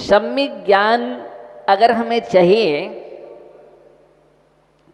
सम्यक ज्ञान अगर हमें चाहिए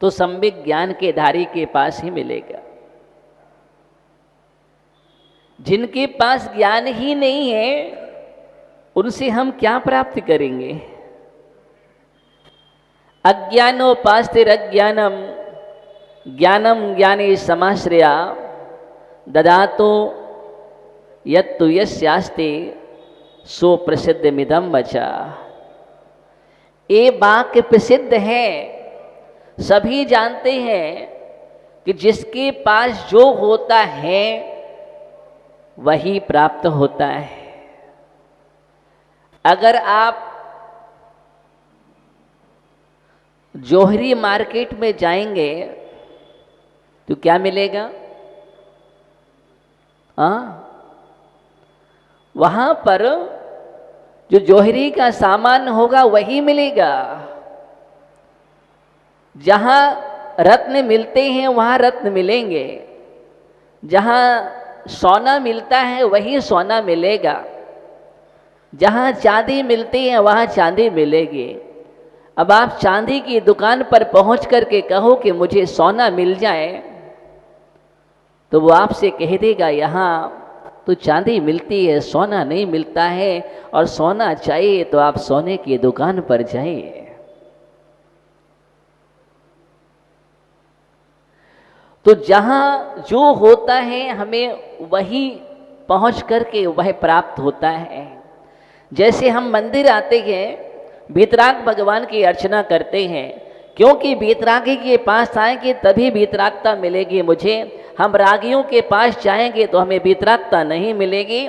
तो सम्यक ज्ञान के धारी के पास ही मिलेगा। जिनके पास ज्ञान ही नहीं है उनसे हम क्या प्राप्त करेंगे। अज्ञानोपास्तिरज्ञानम ज्ञानम ज्ञाने समाश्रया ददातो यत्तु यस्यास्ते सो प्रसिद्धमिदं वचा। ये वाक्य प्रसिद्ध है, सभी जानते हैं कि जिसके पास जो होता है वही प्राप्त होता है। अगर आप जौहरी मार्केट में जाएंगे तो क्या मिलेगा? वहां पर जो जौहरी का सामान होगा वही मिलेगा। जहां रत्न मिलते हैं वहां रत्न मिलेंगे, जहां सोना मिलता है वही सोना मिलेगा, जहां चांदी मिलती है वहां चांदी मिलेगी। अब आप चांदी की दुकान पर पहुंच करके कहो कि मुझे सोना मिल जाए तो वो आपसे कह देगा यहाँ तो चांदी मिलती है, सोना नहीं मिलता है, और सोना चाहिए तो आप सोने की दुकान पर जाइए। तो जहां जो होता है हमें वही पहुंच करके वह प्राप्त होता है। जैसे हम मंदिर आते हैं, वीतराग भगवान की अर्चना करते हैं, क्योंकि वीतरागी के पास आएंगे तभी वीतरागता मिलेगी मुझे। हम रागियों के पास जाएंगे तो हमें वीतरागता नहीं मिलेगी,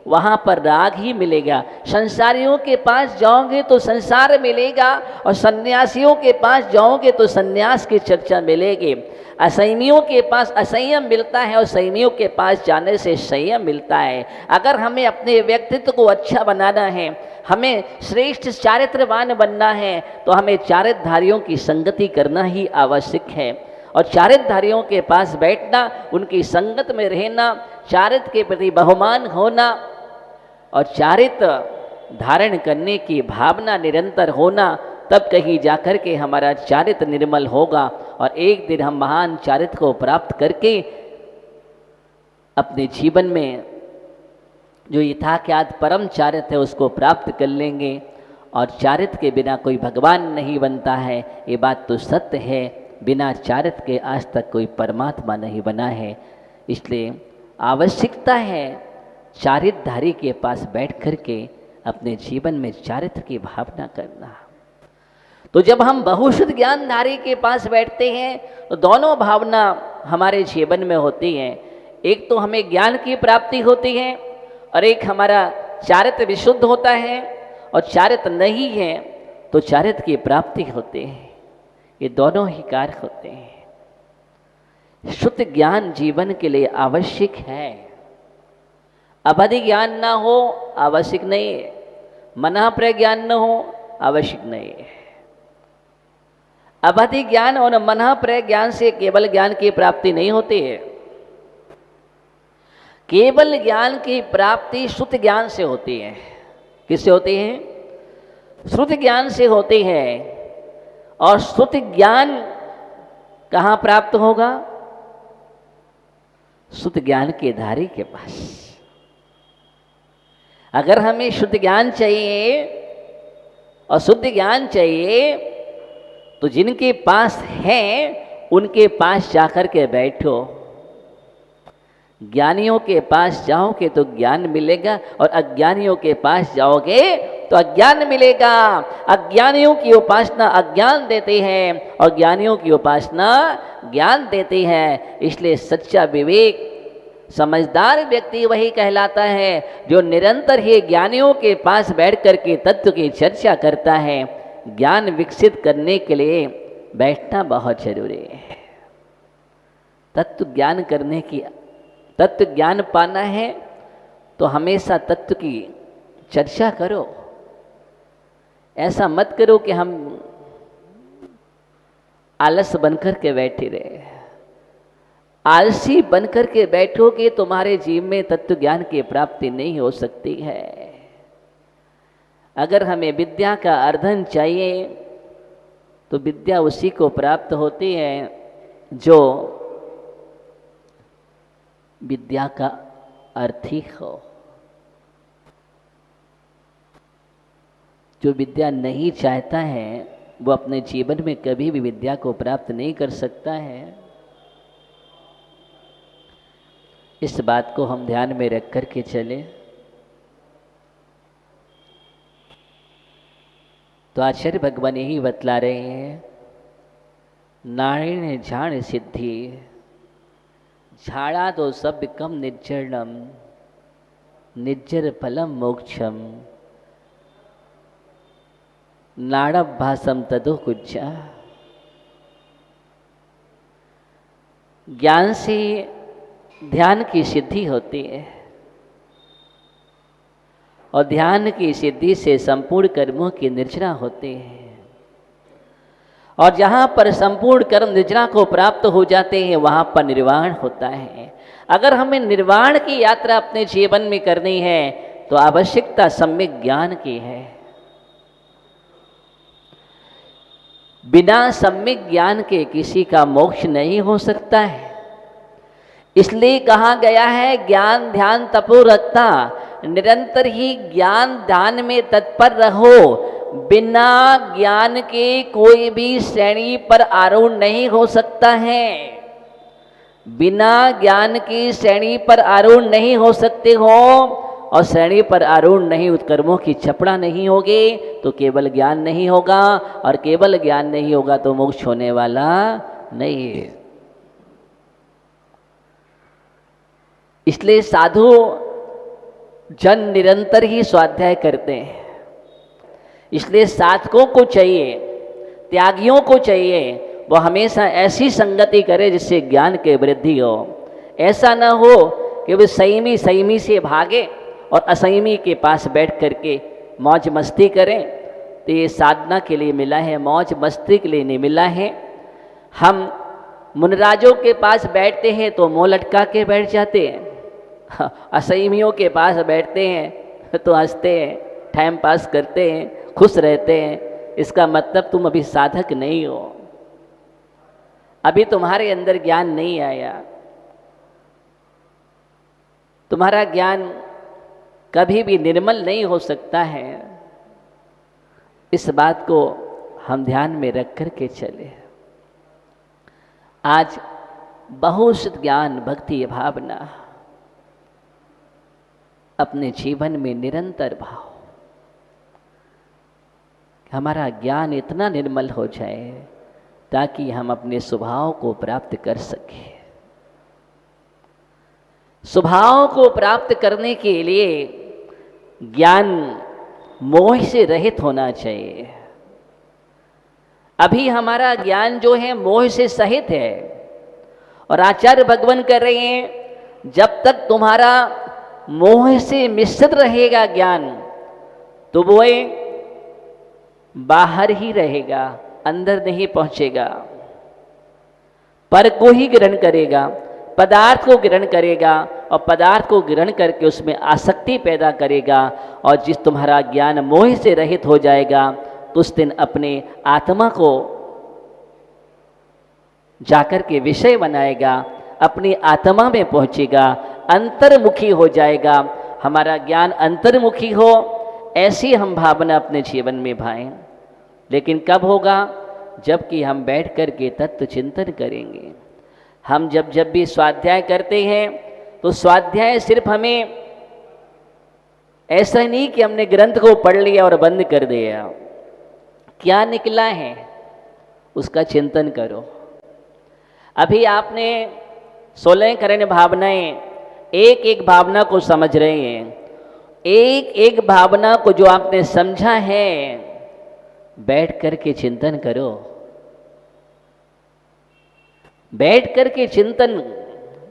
वहाँ पर राग ही मिलेगा। संसारियों के पास जाओगे तो संसार मिलेगा, और सन्यासियों के पास जाओगे तो सन्यास की चर्चा मिलेगी। असंयमियों के पास असंयम मिलता है और संयमियों के पास जाने से संयम मिलता है। अगर हमें अपने व्यक्तित्व को अच्छा बनाना है, हमें श्रेष्ठ चारित्रवान बनना है, तो हमें चारित्रधारियों की संगति करना ही आवश्यक है। और चारित्रधारियों के पास बैठना, उनकी संगत में रहना, चारित्र के प्रति बहुमान होना और चारित्र धारण करने की भावना निरंतर होना, तब कहीं जाकर के हमारा चारित्र निर्मल होगा और एक दिन हम महान चारित्र को प्राप्त करके अपने जीवन में जो यथाख्यात परम चारित्र है उसको प्राप्त कर लेंगे। और चारित्र के बिना कोई भगवान नहीं बनता है, ये बात तो सत्य है। बिना चारित्र के आज तक कोई परमात्मा नहीं बना है। इसलिए आवश्यकता है चारित्रधारी के पास बैठ करके अपने जीवन में चारित्र की भावना करना। तो जब हम बहुशुद्ध ज्ञानधारी के पास बैठते हैं तो दोनों भावना हमारे जीवन में होती हैं। एक तो हमें ज्ञान की प्राप्ति होती है और एक हमारा चारित्र विशुद्ध होता है, और चारित्र नहीं है तो चारित्र की प्राप्ति होती है। ये दोनों ही कार्य होते हैं। शुद्ध ज्ञान जीवन के लिए आवश्यक है। अवधि ज्ञान ना हो आवश्यक नहीं है, मना प्रज्ञान न हो आवश्यक नहीं है। अवधि ज्ञान और मना प्रज्ञान से केवल ज्ञान की प्राप्ति नहीं होती है। केवल ज्ञान की प्राप्ति शुद्ध ज्ञान से होती है। किससे होती है? शुद्ध ज्ञान से होती है। और शुद्ध ज्ञान कहाँ प्राप्त होगा? शुद्ध ज्ञान के धारी के पास। अगर हमें शुद्ध ज्ञान चाहिए और शुद्ध ज्ञान चाहिए तो जिनके पास है उनके पास जाकर के बैठो। ज्ञानियों के पास जाओगे तो ज्ञान मिलेगा, और अज्ञानियों के पास जाओगे तो अज्ञान मिलेगा। अज्ञानियों की उपासना अज्ञान देते हैं और ज्ञानियों की उपासना ज्ञान देते हैं। इसलिए सच्चा विवेक समझदार व्यक्ति वही कहलाता है जो निरंतर ही ज्ञानियों के पास बैठ कर के तत्व की चर्चा करता है। ज्ञान विकसित करने के लिए बैठना बहुत जरूरी है। तत्व ज्ञान करने की, तत्व ज्ञान पाना है तो हमेशा तत्व की चर्चा करो। ऐसा मत करो कि हम आलस बनकर के बैठे रहे। आलसी बनकर के बैठोगे तुम्हारे जीवन में तत्व ज्ञान की प्राप्ति नहीं हो सकती है। अगर हमें विद्या का अर्धन चाहिए तो विद्या उसी को प्राप्त होती है जो विद्या का अर्थी हो। जो विद्या नहीं चाहता है वो अपने जीवन में कभी भी विद्या को प्राप्त नहीं कर सकता है। इस बात को हम ध्यान में रख कर के चले। तो आचार्य भगवान यही बतला रहे हैं, नारायण झाण सिद्धि झाड़ा तो सब कम निर्जनम निर्जर फलम मोक्षम नाड़भासम तदो कुज्जा। ज्ञान से ध्यान की सिद्धि होती है और ध्यान की सिद्धि से संपूर्ण कर्मों की निर्जना होती है। और जहाँ पर संपूर्ण कर्म निर्जना को प्राप्त हो जाते हैं वहाँ पर निर्वाण होता है। अगर हमें निर्वाण की यात्रा अपने जीवन में करनी है तो आवश्यकता सम्यक ज्ञान की है। बिना सम्यक ज्ञान के किसी का मोक्ष नहीं हो सकता है। इसलिए कहा गया है ज्ञान ध्यान तपो रखता, निरंतर ही ज्ञान ध्यान में तत्पर रहो। बिना ज्ञान के कोई भी श्रेणी पर आरूढ़ नहीं हो सकता है। बिना ज्ञान की श्रेणी पर आरूढ़ नहीं हो सकते हो और श्रेणी पर आरूढ़ नहीं उत्कर्मों की चपड़ा नहीं होगी तो केवल ज्ञान नहीं होगा और केवल ज्ञान नहीं होगा तो मोक्ष होने वाला नहीं है। इसलिए साधु जन निरंतर ही स्वाध्याय करते हैं। इसलिए साधकों को चाहिए, त्यागियों को चाहिए वो हमेशा ऐसी संगति करे जिससे ज्ञान के वृद्धि हो। ऐसा न हो कि वे संयमी से भागे और असंयमी के पास बैठ करके मौज मस्ती करें। तो ये साधना के लिए मिला है, मौज मस्ती के लिए नहीं मिला है। हम मुनराजों के पास बैठते हैं तो मुँह लटका के बैठ जाते हैं, असंयमियों के पास बैठते हैं तो हंसते हैं, टाइम पास करते हैं, खुश रहते हैं। इसका मतलब तुम अभी साधक नहीं हो, अभी तुम्हारे अंदर ज्ञान नहीं आया। तुम्हारा ज्ञान कभी भी निर्मल नहीं हो सकता है। इस बात को हम ध्यान में रख कर के चले। आज बहुत ज्ञान भक्ति भावना अपने जीवन में निरंतर भाव, हमारा ज्ञान इतना निर्मल हो जाए ताकि हम अपने स्वभाव को प्राप्त कर सकें। स्वभाव को प्राप्त करने के लिए ज्ञान मोह से रहित होना चाहिए। अभी हमारा ज्ञान जो है मोह से सहित है और आचार्य भगवान कर रहे हैं जब तक तुम्हारा मोह से मिश्रित रहेगा ज्ञान तो वो बाहर ही रहेगा, अंदर नहीं पहुंचेगा। पर को ही ग्रहण करेगा, पदार्थ को ग्रहण करेगा और पदार्थ को ग्रहण करके उसमें आसक्ति पैदा करेगा। और जिस तुम्हारा ज्ञान मोह से रहित हो जाएगा तो उस दिन अपने आत्मा को जाकर के विषय बनाएगा, अपनी आत्मा में पहुंचेगा, अंतर्मुखी हो जाएगा। हमारा ज्ञान अंतर्मुखी हो ऐसी हम भावना अपने जीवन में भाएं। लेकिन कब होगा? जबकि हम बैठ कर के तत्व चिंतन करेंगे। हम जब भी स्वाध्याय करते हैं तो स्वाध्याय सिर्फ हमें ऐसा नहीं कि हमने ग्रंथ को पढ़ लिया और बंद कर दिया। क्या निकला है उसका चिंतन करो। अभी आपने 16 करण भावनाएं, एक एक भावना को समझ रहे हैं। एक एक भावना को जो आपने समझा है बैठ कर के चिंतन करो। बैठ कर के चिंतन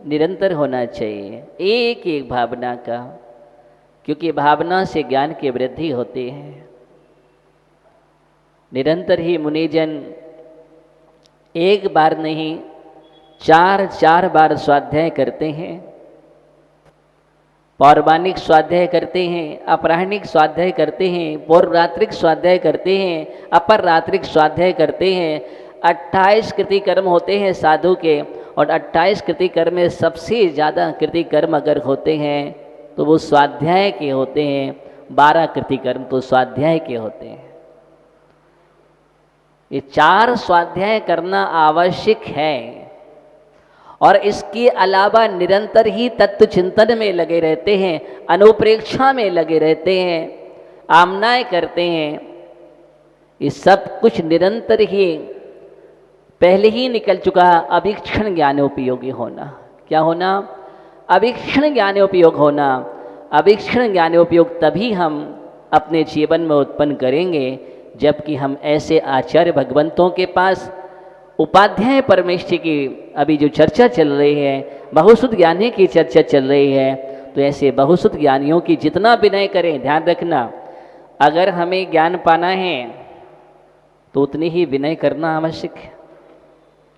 निरंतर होना चाहिए एक एक भावना का, क्योंकि भावना से ज्ञान की वृद्धि होती है। निरंतर ही मुनिजन एक बार नहीं 4 बार स्वाध्याय करते हैं। पौर्वानिक स्वाध्याय करते हैं, अपराह्निक स्वाध्याय करते हैं, पौर्वरात्रिक स्वाध्याय करते हैं, अपर रात्रिक स्वाध्याय करते हैं। 28 कृति कर्म होते हैं साधु के, और 28 कृति कर्म में सबसे ज़्यादा कृति कर्म अगर होते हैं तो वो स्वाध्याय के होते हैं। 12 कृति कर्म तो स्वाध्याय के होते हैं। ये 4 स्वाध्याय करना आवश्यक है, और इसके अलावा निरंतर ही तत्व चिंतन में लगे रहते हैं, अनुप्रेक्षा में लगे रहते हैं, आमनाएं करते हैं। ये सब कुछ निरंतर ही पहले ही निकल चुका। अवीक्षण ज्ञानोपयोगी होना, क्या होना? अवीक्षण ज्ञानोपयोग होना। अवीक्षण ज्ञानोपयोग तभी हम अपने जीवन में उत्पन्न करेंगे जबकि हम ऐसे आचार्य भगवंतों के पास, उपाध्याय परमेष्ठी की अभी जो चर्चा चल रही है, बहुसुत ज्ञानी की चर्चा चल रही है, तो ऐसे बहुसुत ज्ञानियों की जितना विनय करें, ध्यान रखना, अगर हमें ज्ञान पाना है तो उतनी ही विनय करना आवश्यक है,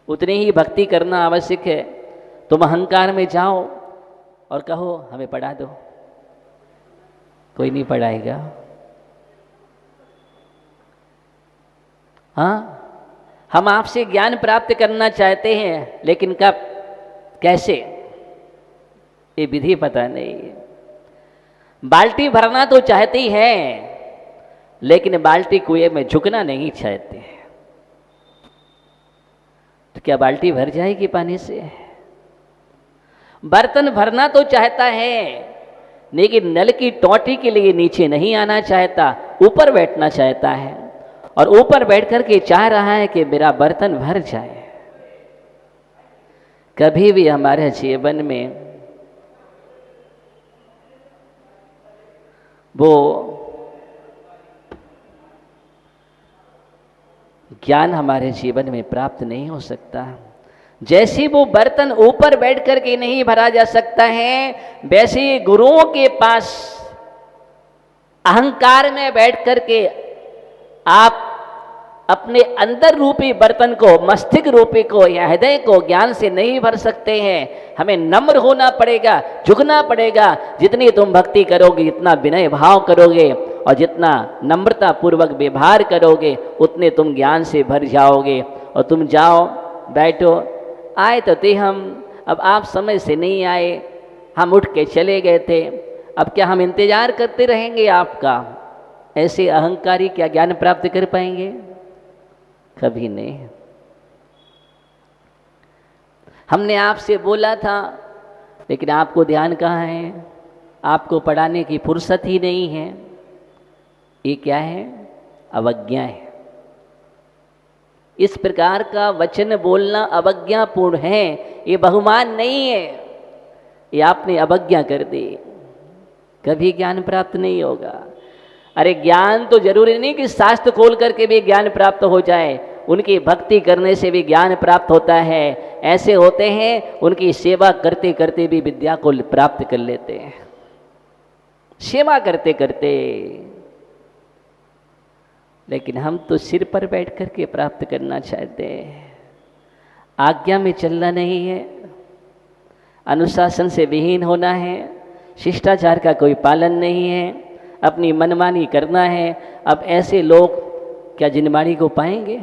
उतनी ही भक्ति करना आवश्यक है। तुम अहंकार में जाओ और कहो हमें पढ़ा दो, कोई नहीं पढ़ाएगा। हाँ, हम आपसे ज्ञान प्राप्त करना चाहते हैं, लेकिन कब, कैसे, ये विधि पता नहीं है। बाल्टी भरना तो चाहते ही हैं, लेकिन बाल्टी कुएं में झुकना नहीं चाहते। तो क्या बाल्टी भर जाएगी पानी से? बर्तन भरना तो चाहता है, लेकिन नल की टोंटी के लिए नीचे नहीं आना चाहता, ऊपर बैठना चाहता है, और ऊपर बैठ कर के चाह रहा है कि मेरा बर्तन भर जाए। कभी भी हमारे जीवन में वो ज्ञान हमारे जीवन में प्राप्त नहीं हो सकता। जैसे वो बर्तन ऊपर बैठ कर के नहीं भरा जा सकता है, वैसे गुरुओं के पास अहंकार में बैठ कर के आप अपने अंदर रूपी बर्तन को, मस्तिष्क रूपी को या हृदय को ज्ञान से नहीं भर सकते हैं। हमें नम्र होना पड़ेगा, झुकना पड़ेगा। जितनी तुम भक्ति करोगे, जितना विनय भाव करोगे और जितना नम्रता पूर्वक व्यवहार करोगे, उतने तुम ज्ञान से भर जाओगे। और तुम जाओ, बैठो, आए तो थे हम, अब आप समय से नहीं आए, हम उठ के चले गए थे, अब क्या हम इंतजार करते रहेंगे आपका? ऐसे अहंकारी क्या ज्ञान प्राप्त कर पाएंगे? कभी नहीं। हमने आपसे बोला था, लेकिन आपको ध्यान कहाँ है? आपको पढ़ाने की फुर्सत ही नहीं है। ये क्या है? अवज्ञा है। इस प्रकार का वचन बोलना अवज्ञापूर्ण है, ये बहुमान नहीं है, ये आपने अवज्ञा कर दी। कभी ज्ञान प्राप्त नहीं होगा। अरे ज्ञान तो जरूरी नहीं कि शास्त्र खोल करके भी ज्ञान प्राप्त हो जाए, उनकी भक्ति करने से भी ज्ञान प्राप्त होता है। ऐसे होते हैं उनकी सेवा करते करते भी विद्या को प्राप्त कर लेते हैं, सेवा करते करते। लेकिन हम तो सिर पर बैठ करके प्राप्त करना चाहते हैं। आज्ञा में चलना नहीं है, अनुशासन से विहीन होना है, शिष्टाचार का कोई पालन नहीं है, अपनी मनमानी करना है। अब ऐसे लोग क्या जिनवाणी को पाएंगे?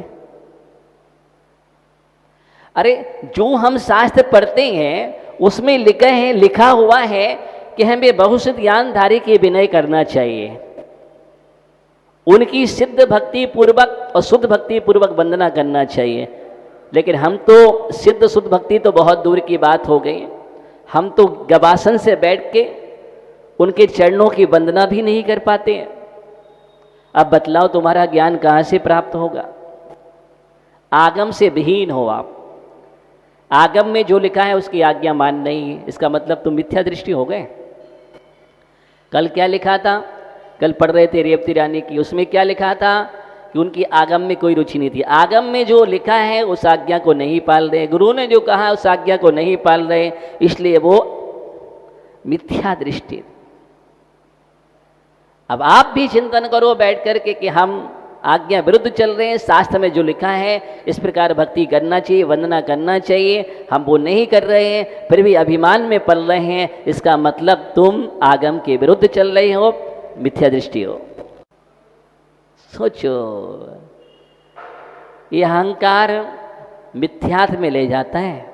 अरे जो हम शास्त्र पढ़ते हैं उसमें लिखा हुआ है कि हमें बहुसुत ज्ञानधारी की विनय करना चाहिए, उनकी सिद्ध भक्ति पूर्वक और शुद्ध भक्ति पूर्वक वंदना करना चाहिए। लेकिन हम तो सिद्ध शुद्ध भक्ति तो बहुत दूर की बात हो गई, हम तो गवासन से बैठ के उनके चरणों की वंदना भी नहीं कर पाते हैं। अब बतलाओ तुम्हारा ज्ञान कहाँ से प्राप्त होगा? आगम से विहीन हो आप। आगम में जो लिखा है उसकी आज्ञा मान नहीं, इसका मतलब तुम मिथ्या दृष्टि हो गए। कल क्या लिखा था? कल पढ़ रहे थे रेवती रानी की, उसमें क्या लिखा था कि उनकी आगम में कोई रुचि नहीं थी। आगम में जो लिखा है उस आज्ञा को नहीं पाल रहे, गुरु ने जो कहा उस आज्ञा को नहीं पाल रहे, इसलिए वो मिथ्या दृष्टि। अब आप भी चिंतन करो बैठ कर के कि हम आज्ञा विरुद्ध चल रहे हैं, शास्त्र में जो लिखा है इस प्रकार भक्ति करना चाहिए, वंदना करना चाहिए, हम वो नहीं कर रहे हैं, फिर भी अभिमान में पल रहे हैं, इसका मतलब तुम आगम के विरुद्ध चल रहे हो, मिथ्या दृष्टि हो। सोचो, ये अहंकार मिथ्यात्व में ले जाता है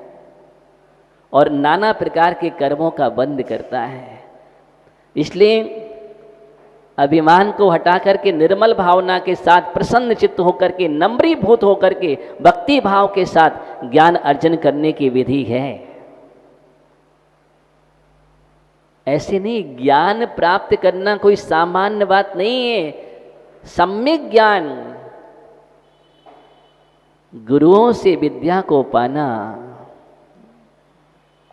और नाना प्रकार के कर्मों का बंद करता है। इसलिए अभिमान को हटा करके निर्मल भावना के साथ प्रसन्न चित्त होकर के, नम्रीभूत होकर के, भक्ति भाव के साथ ज्ञान अर्जन करने की विधि है। ऐसे नहीं, ज्ञान प्राप्त करना कोई सामान्य बात नहीं है। सम्यक ज्ञान, गुरुओं से विद्या को पाना,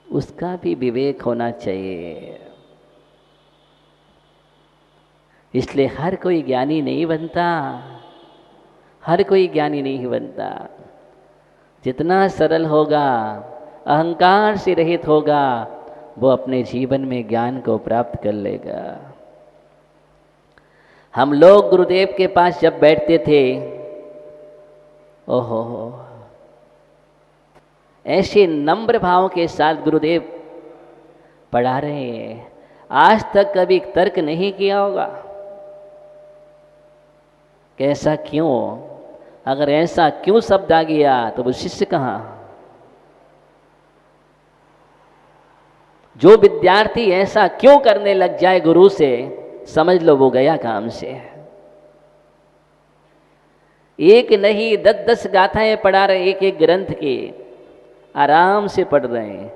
उसका भी विवेक होना चाहिए। इसलिए हर कोई ज्ञानी नहीं बनता, हर कोई ज्ञानी नहीं बनता। जितना सरल होगा, अहंकार से रहित होगा, वो अपने जीवन में ज्ञान को प्राप्त कर लेगा। हम लोग गुरुदेव के पास जब बैठते थे, ओहो, ऐसे नम्र भाव के साथ गुरुदेव पढ़ा रहे हैं, आज तक कभी तर्क नहीं किया होगा कि ऐसा क्यों, अगर ऐसा क्यों शब्द आ गया तो वो शिष्य कहाँ। जो विद्यार्थी ऐसा क्यों करने लग जाए गुरु से, समझ लो वो गया काम से। एक नहीं 10-10 गाथाएं पढ़ा रहे, एक एक ग्रंथ की आराम से पढ़ रहे हैं।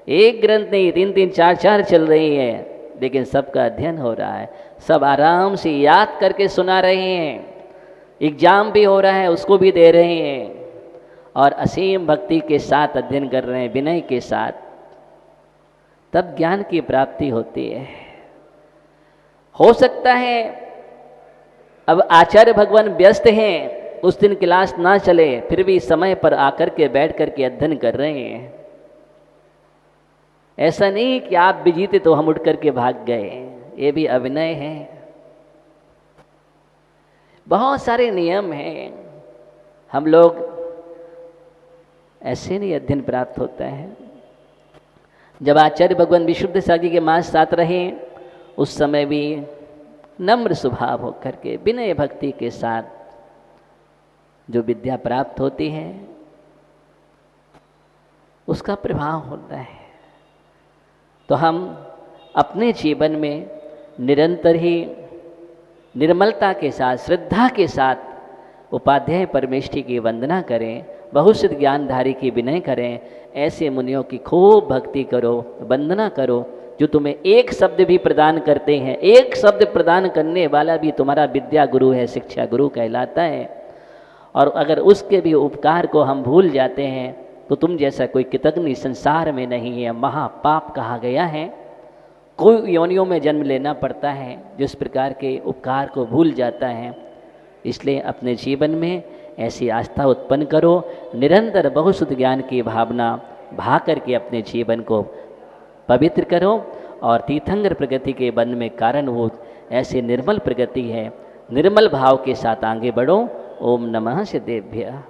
एक ग्रंथ नहीं, 3-3, 4-4 चल रही है, लेकिन सबका अध्ययन हो रहा है, सब आराम से याद करके सुना रहे हैं। एग्जाम भी हो रहा है, उसको भी दे रहे हैं, और असीम भक्ति के साथ अध्ययन कर रहे हैं, विनय के साथ। तब ज्ञान की प्राप्ति होती है। हो सकता है अब आचार्य भगवान व्यस्त हैं, उस दिन क्लास ना चले, फिर भी समय पर आकर के बैठ कर के अध्ययन कर रहे हैं। ऐसा नहीं कि आप भी जीते तो हम उठ करके भाग गए, ये भी अभिनय है। बहुत सारे नियम हैं, हम लोग ऐसे नहीं अध्ययन प्राप्त होता है। जब आचार्य भगवान विशुद्ध सागी के मास साथ रहे, उस समय भी नम्र स्वभाव होकर के, विनय भक्ति के साथ जो विद्या प्राप्त होती है उसका प्रभाव होता है। तो हम अपने जीवन में निरंतर ही निर्मलता के साथ, श्रद्धा के साथ उपाध्याय परमेष्ठी की वंदना करें, बहुसिद्ध ज्ञानधारी की विनय करें। ऐसे मुनियों की खूब भक्ति करो, वंदना करो, जो तुम्हें एक शब्द भी प्रदान करते हैं। एक शब्द प्रदान करने वाला भी तुम्हारा विद्या गुरु है, शिक्षा गुरु कहलाता है। और अगर उसके भी उपकार को हम भूल जाते हैं तो तुम जैसा कोई कृतज्ञ संसार में नहीं है। महापाप कहा गया है, कोई योनियों में जन्म लेना पड़ता है जिस प्रकार के उपकार को भूल जाता है। इसलिए अपने जीवन में ऐसी आस्था उत्पन्न करो, निरंतर बहुसुध ज्ञान की भावना भा करके अपने जीवन को पवित्र करो, और तीर्थंकर प्रगति के बंध में कारणभूत ऐसे निर्मल प्रगति है, निर्मल भाव के साथ आगे बढ़ो। ओम नमः सिद्धेभ्यः।